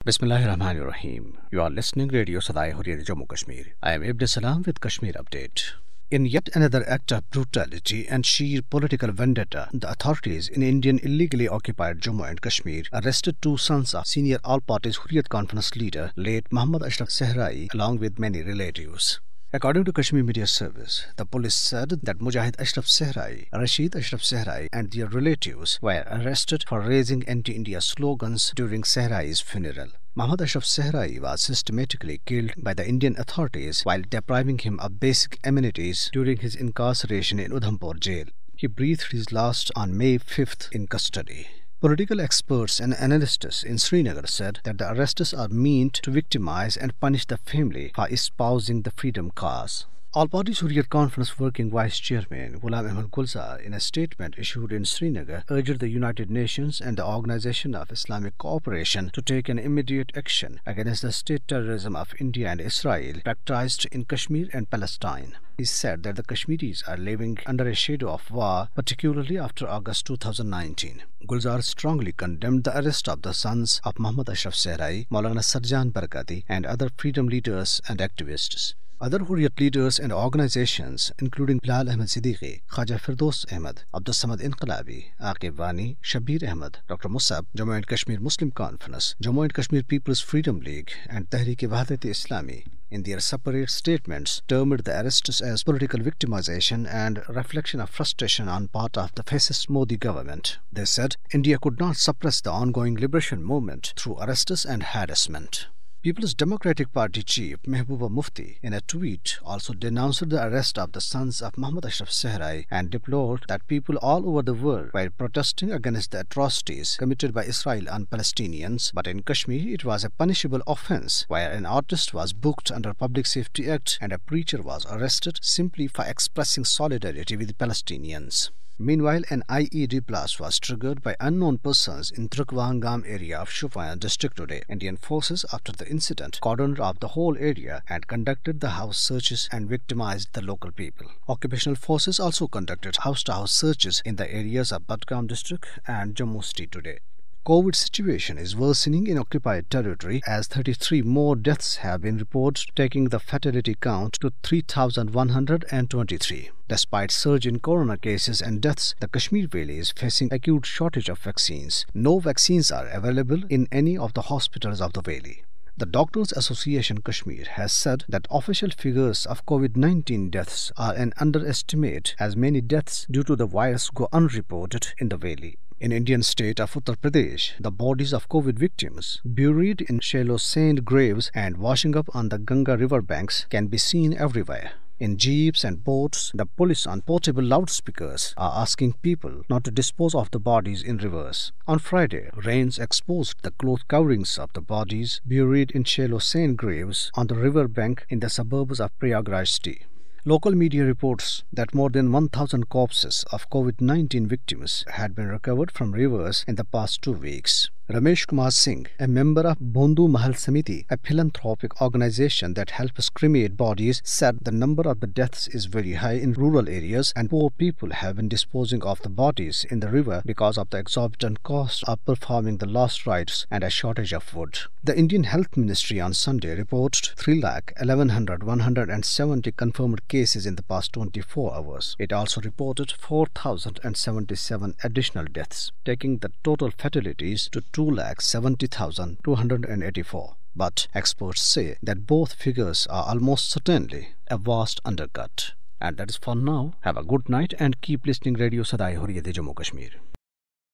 Bismillahirrahmanirrahim. You are listening Radio Sadai Hurriyat Jammu Kashmir. I am Ibn Salam with Kashmir Update. In yet another act of brutality and sheer political vendetta, the authorities in Indian illegally occupied Jammu and Kashmir arrested two sons of senior all-parties Hurriyat Conference leader, late Muhammad Ashraf Sehrai, along with many relatives. According to Kashmir Media Service, the police said that Mujahid Ashraf Sehrai, Rashid Ashraf Sehrai and their relatives were arrested for raising anti-India slogans during Sehrai's funeral. Muhammad Ashraf Sehrai was systematically killed by the Indian authorities while depriving him of basic amenities during his incarceration in Udhampur jail. He breathed his last on May 5th in custody. Political experts and analysts in Srinagar said that the arrests are meant to victimize and punish the family for espousing the freedom cause. All-Party Hurriyat Conference Working Vice Chairman Ghulam Ahmad Gulzar, in a statement issued in Srinagar, urged the United Nations and the Organization of Islamic Cooperation to take an immediate action against the state terrorism of India and Israel practiced in Kashmir and Palestine. He said that the Kashmiris are living under a shadow of war, particularly after August 2019. Gulzar strongly condemned the arrest of the sons of Muhammad Ashraf Sehrai, Maulana Sarjan Barkati, and other freedom leaders and activists. Other Hurriyat leaders and organizations, including Bilal Ahmed Siddiqui, Khaja Firdaus Ahmed, Abdul Samad Inqalabi, Aqib Wani, Shabir Ahmed, Dr. Musab, Jammu and Kashmir Muslim Conference, Jammu and Kashmir People's Freedom League, and Tehreek-e-Wahdat-e-Islami, in their separate statements, termed the arrests as political victimization and a reflection of frustration on part of the fascist Modi government. They said India could not suppress the ongoing liberation movement through arrests and harassment. People's Democratic Party chief Mehbooba Mufti, in a tweet, also denounced the arrest of the sons of Muhammad Ashraf Sehrai and deplored that people all over the world were protesting against the atrocities committed by Israel on Palestinians, but in Kashmir it was a punishable offense, where an artist was booked under Public Safety Act and a preacher was arrested simply for expressing solidarity with the Palestinians. Meanwhile, an IED blast was triggered by unknown persons in Trukvahangam area of Shopian district today. Indian forces, after the incident, cordoned off the whole area and conducted the house searches and victimized the local people. Occupational forces also conducted house-to-house searches in the areas of Budgam district and Jammu state today. COVID situation is worsening in occupied territory as 33 more deaths have been reported, taking the fatality count to 3,123. Despite surge in corona cases and deaths, the Kashmir Valley is facing acute shortage of vaccines. No vaccines are available in any of the hospitals of the valley. The Doctors Association Kashmir has said that official figures of COVID-19 deaths are an underestimate, as many deaths due to the virus go unreported in the valley. In Indian state of Uttar Pradesh, the bodies of COVID victims, buried in shallow sand graves and washing up on the Ganga river banks, can be seen everywhere. In jeeps and boats, the police on portable loudspeakers are asking people not to dispose of the bodies in rivers. On Friday, rains exposed the cloth coverings of the bodies buried in shallow sand graves on the river bank in the suburbs of Prayagraj city. Local media reports that more than 1,000 corpses of COVID-19 victims had been recovered from rivers in the past 2 weeks. Ramesh Kumar Singh, a member of Bondu Mahal Samiti, a philanthropic organization that helps cremate bodies, said the number of the deaths is very high in rural areas and poor people have been disposing of the bodies in the river because of the exorbitant cost of performing the last rites and a shortage of wood. The Indian Health Ministry on Sunday reported 3,11,170 confirmed cases in the past 24 hours. It also reported 4,077 additional deaths, taking the total fatalities to 2,70,284. But experts say that both figures are almost certainly a vast undercut. And that is for now. Have a good night and keep listening Radio Sadai Hurriyat Jammu Kashmir.